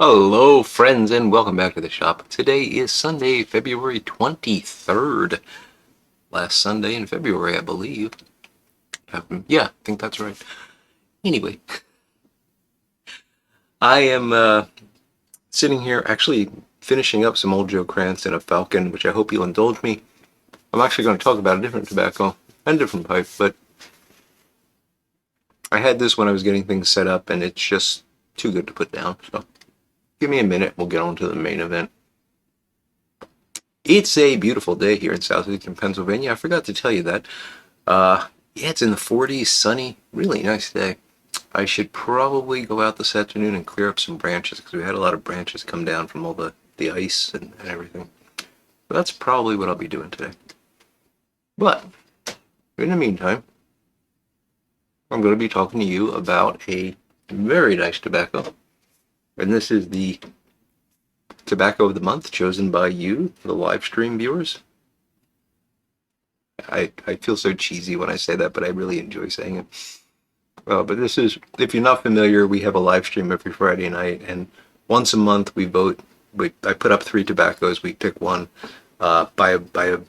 Hello, friends, and welcome back to the shop. Today is Sunday, February 23rd. Last Sunday in February, I believe. Yeah, I think that's right. Anyway, I am sitting here actually finishing up some old Joe Cranston of Falcon, which I hope you'll indulge me. I'm actually going to talk about a different tobacco and different pipe, but I had this when I was getting things set up, and it's just too good to put down. So give me a minute, we'll get on to the main event. It's a beautiful day here in southeastern Pennsylvania. I forgot to tell you that. Yeah, it's in the 40s, sunny, really nice day. I should probably go out this afternoon and clear up some branches because we had a lot of branches come down from all the ice and everything. So that's probably what I'll be doing today. But in the meantime, I'm going to be talking to you about a very nice tobacco. And this is the tobacco of the month chosen by you, the live stream viewers. I feel so cheesy when I say that, but I really enjoy saying it. But this is, if you're not familiar, we have a live stream every Friday night, and once a month we vote. I put up 3 tobaccos. We pick one by a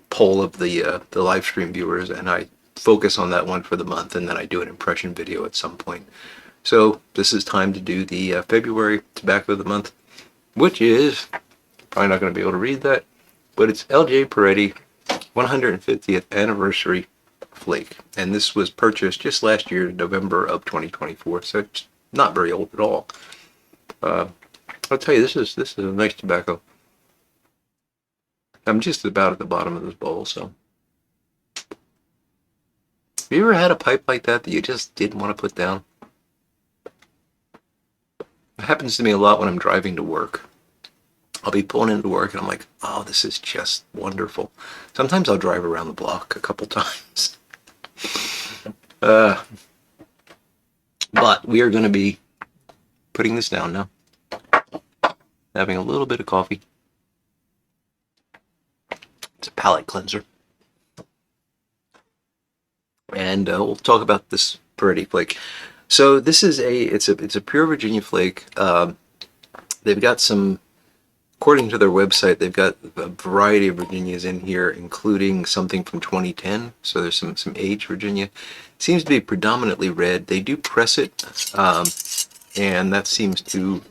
poll of the live stream viewers, and I focus on that one for the month, and then I do an impression video at some point. So this is time to do the February tobacco of the month, which is probably not going to be able to read that, but it's LJ Peretti 150th Anniversary Flake. And this was purchased just last year, November of 2024, so it's not very old at all. I'll tell you, this is a nice tobacco. I'm just about at the bottom of this bowl, so. Have you ever had a pipe like that you just didn't want to put down? It happens to me a lot when I'm driving to work. I'll be pulling into work and I'm like, oh, this is just wonderful. Sometimes I'll drive around the block a couple times. But we are going to be putting this down now. Having a little bit of coffee. It's a palate cleanser. And we'll talk about this Peretti flake. So this is it's a pure Virginia flake. They've got some, according to their website, they've got a variety of Virginias in here, including something from 2010. So there's some aged Virginia. It seems to be predominantly red. They do press it, and that seems to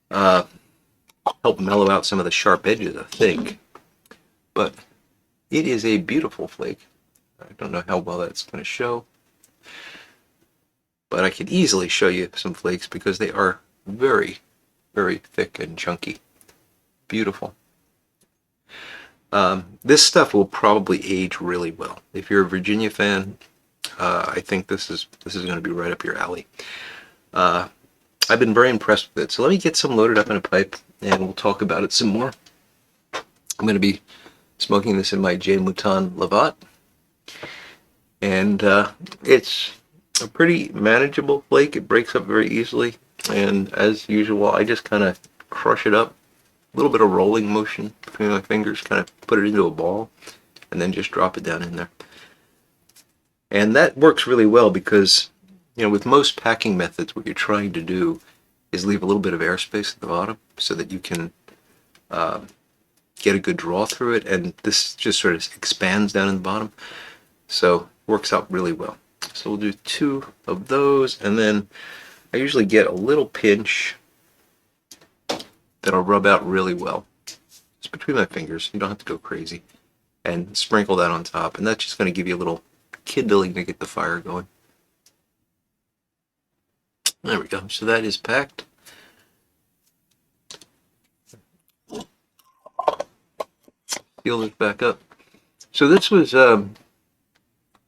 help mellow out some of the sharp edges, I think. But it is a beautiful flake. I don't know how well that's going to show, but I could easily show you some flakes because they are very, very thick and chunky. Beautiful. This stuff will probably age really well. If you're a Virginia fan, I think this is going to be right up your alley. I've been very impressed with it. So let me get some loaded up in a pipe, and we'll talk about it some more. I'm going to be smoking this in my J. Mouton Lavat, and it's a pretty manageable flake. It breaks up very easily, and as usual, I just kind of crush it up. A little bit of rolling motion between my fingers, kind of put it into a ball, and then just drop it down in there. And that works really well because, you know, with most packing methods, what you're trying to do is leave a little bit of airspace at the bottom so that you can get a good draw through it, and this just sort of expands down in the bottom. So it works out really well. So we'll do 2 of those, and then I usually get a little pinch that I'll rub out really well. Just between my fingers, you don't have to go crazy. And sprinkle that on top, and that's just going to give you a little kindling to get the fire going. There we go. So that is packed. Seal this back up. So this was,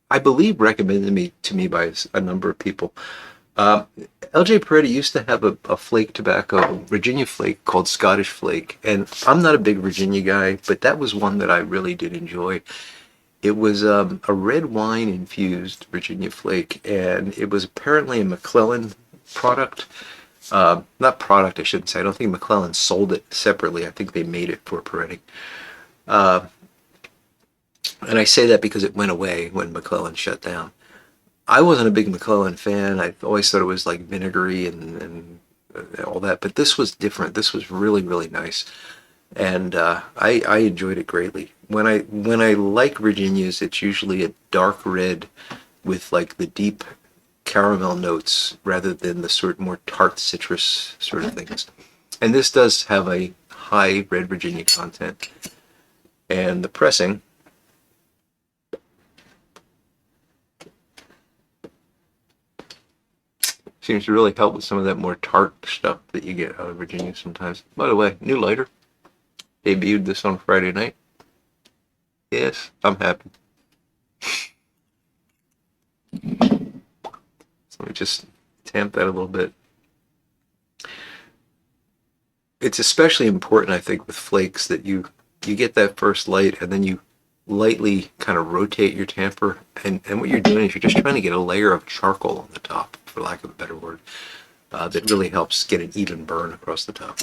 I believe, recommended to me by a number of people. LJ Peretti used to have a flake tobacco, Virginia flake, called Scottish Flake, and I'm not a big Virginia guy, but that was one that I really did enjoy. It was a red wine infused Virginia flake, and it was apparently a McClellan product. Not product, I shouldn't say. I don't think McClellan sold it separately. I think they made it for Peretti. And I say that because it went away when McClellan shut down. I wasn't a big McClellan fan. I always thought it was like vinegary and all that. But this was different. This was really, really nice. And I enjoyed it greatly. When I like Virginias, it's usually a dark red with like the deep caramel notes rather than the sort of more tart citrus sort of things. And this does have a high red Virginia content. And the pressing seems to really help with some of that more tart stuff that you get out of Virginia sometimes. By the way, new lighter. Debuted this on Friday night. Yes, I'm happy. So let me just tamp that a little bit. It's especially important, I think, with flakes that you get that first light and then you lightly kind of rotate your tamper. And what you're doing is you're just trying to get a layer of charcoal on the top, for lack of a better word, that really helps get an even burn across the top.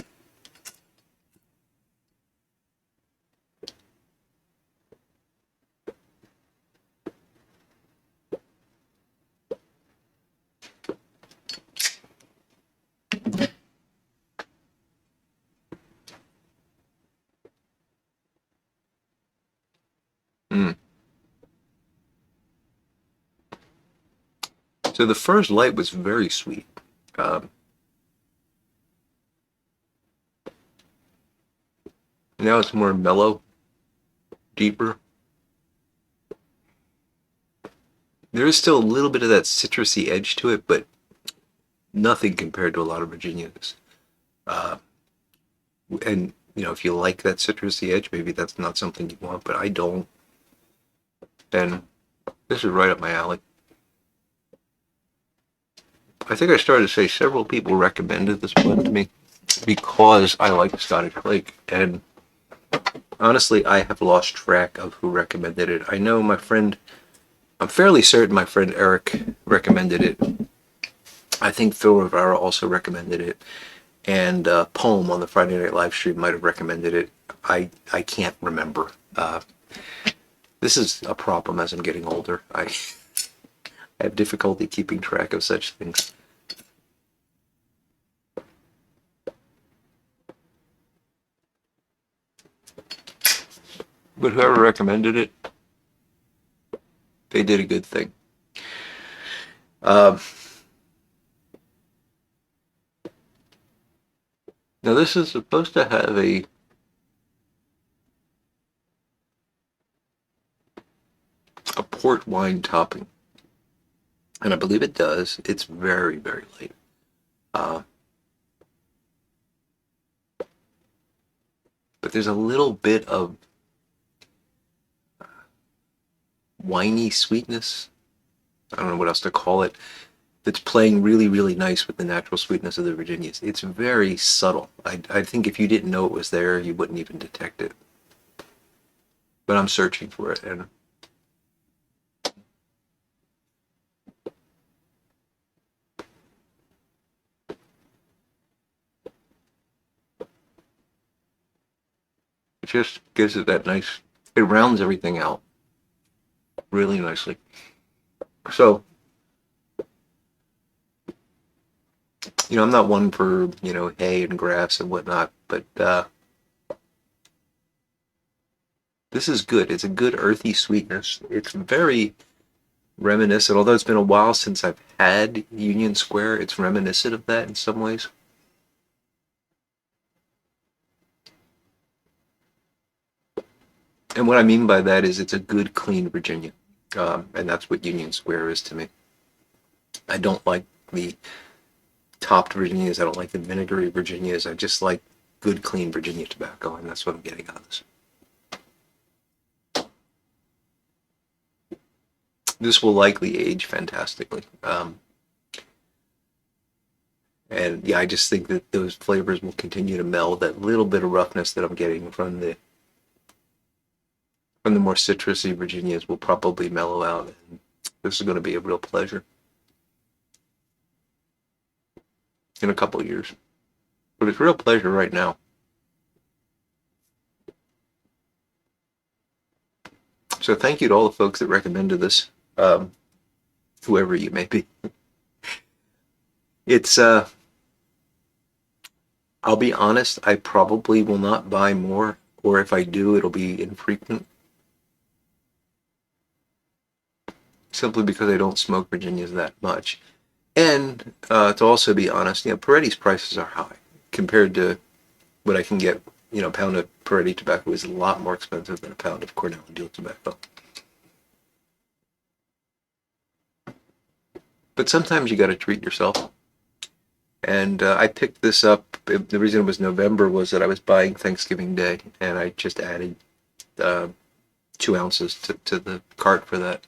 Mm. So the first light was very sweet. Um, Now it's more mellow, deeper. There is still a little bit of that citrusy edge to it, but nothing compared to a lot of Virginias. Uh, and if you like that citrusy edge, maybe that's not something you want, but I don't. And this is right up my alley. I think I started to say several people recommended this blend to me because I like Scottish Flake, and honestly, I have lost track of who recommended it. I know I'm fairly certain my friend Eric recommended it. I think Phil Rivera also recommended it, and Poem on the Friday Night live stream might have recommended it. I can't remember. This is a problem as I'm getting older. I have difficulty keeping track of such things. But whoever recommended it, they did a good thing. Now this is supposed to have a port wine topping, and I believe it does. It's very, very light. But there's a little bit of winey sweetness. I don't know what else to call it. That's playing really, really nice with the natural sweetness of the Virginias. It's very subtle. I think if you didn't know it was there, you wouldn't even detect it. But I'm searching for it, and it just gives it that nice, it rounds everything out really nicely. So, I'm not one for, hay and grass and whatnot, but this is good. It's a good earthy sweetness. It's very reminiscent, although it's been a while since I've had Union Square, it's reminiscent of that in some ways. And what I mean by that is it's a good, clean Virginia. And that's what Union Square is to me. I don't like the topped Virginias. I don't like the vinegary Virginias. I just like good, clean Virginia tobacco, and that's what I'm getting out of this. This will likely age fantastically. And yeah, I just think that those flavors will continue to meld. That little bit of roughness that I'm getting from the more citrusy Virginias will probably mellow out. And this is going to be a real pleasure in a couple of years. But it's a real pleasure right now. So thank you to all the folks that recommended this, whoever you may be. It's I'll be honest, I probably will not buy more, or if I do, it'll be infrequent, simply because I don't smoke Virginias that much. And to also be honest, Peretti's prices are high compared to what I can get. A pound of Peretti tobacco is a lot more expensive than a pound of Cornell and Deal tobacco. But sometimes you got to treat yourself. And I picked this up. The reason it was November was that I was buying Thanksgiving Day, and I just added uh, 2 ounces to the cart for that.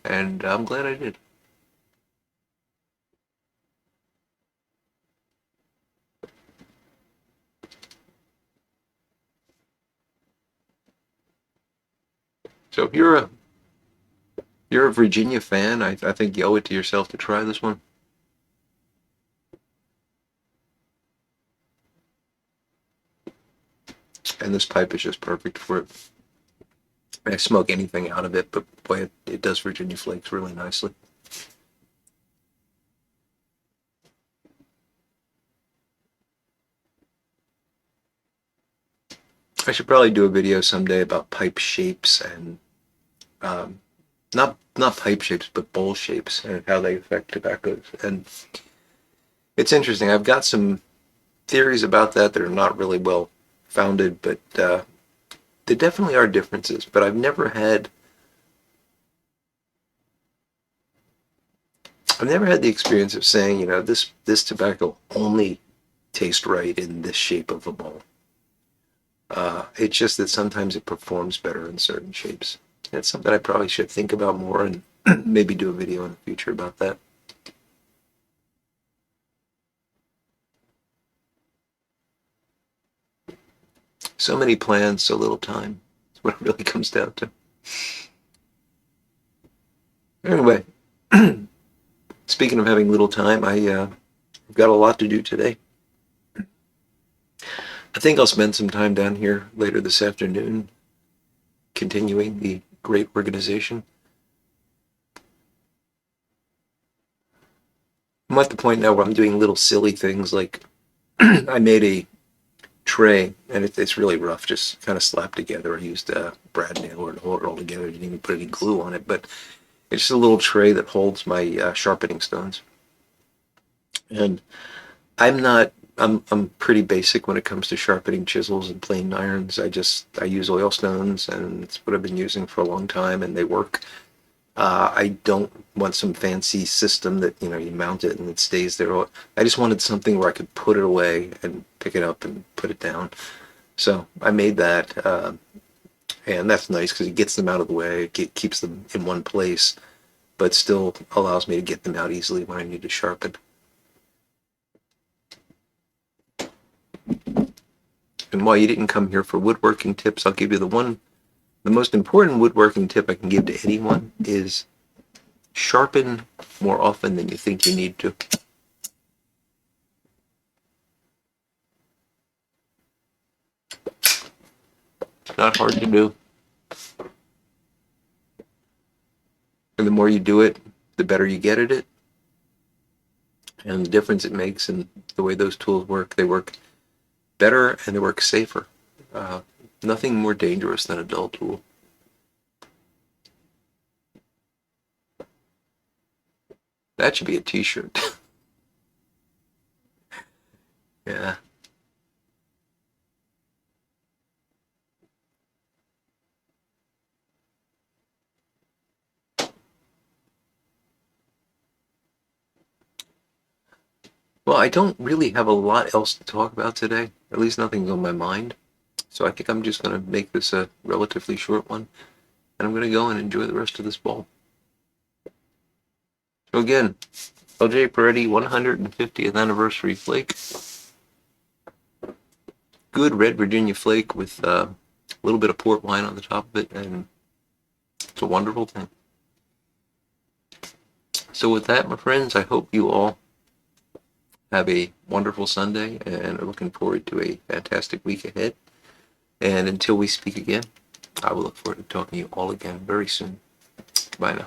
And I'm glad I did. So if you're a Virginia fan, I think you owe it to yourself to try this one. And this pipe is just perfect for it. I smoke anything out of it, but boy, it does Virginia flakes really nicely. I should probably do a video someday about pipe shapes and um, not pipe shapes, but bowl shapes and how they affect tobaccos. And it's interesting. I've got some theories about that are not really well founded, but there definitely are differences. But I've never had the experience of saying, this tobacco only tastes right in this shape of a bowl. It's just that sometimes it performs better in certain shapes. It's something I probably should think about more and maybe do a video in the future about that. So many plans, so little time. That's what it really comes down to. Anyway, speaking of having little time, I've got a lot to do today. I think I'll spend some time down here later this afternoon continuing the great organization. I'm at the point now where I'm doing little silly things like I made a tray, and it's really rough, just kind of slapped together. I used a brad nail to hold it all together. I didn't even put any glue on it, but it's just a little tray that holds my sharpening stones. And I'm not. I'm pretty basic when it comes to sharpening chisels and plain irons. I use oil stones, and it's what I've been using for a long time, and they work. I don't want some fancy system that you mount it and it stays there. I just wanted something where I could put it away and pick it up and put it down. So I made that, and that's nice because it gets them out of the way. It keeps them in one place, but still allows me to get them out easily when I need to sharpen. And while you didn't come here for woodworking tips, I'll give you the most important woodworking tip I can give to anyone is sharpen more often than you think you need to. It's not hard to do. And the more you do it, the better you get at it. And the difference it makes in the way those tools work, they work better and they work safer. Nothing more dangerous than a dull tool. That should be a t-shirt. Yeah. Well, I don't really have a lot else to talk about today. At least nothing's on my mind. So I think I'm just going to make this a relatively short one. And I'm going to go and enjoy the rest of this ball. So again, LJ Peretti 150th Anniversary Flake. Good red Virginia flake with a little bit of port wine on the top of it. And it's a wonderful thing. So with that, my friends, I hope you all have a wonderful Sunday and are looking forward to a fantastic week ahead. And until we speak again, I will look forward to talking to you all again very soon. Bye now.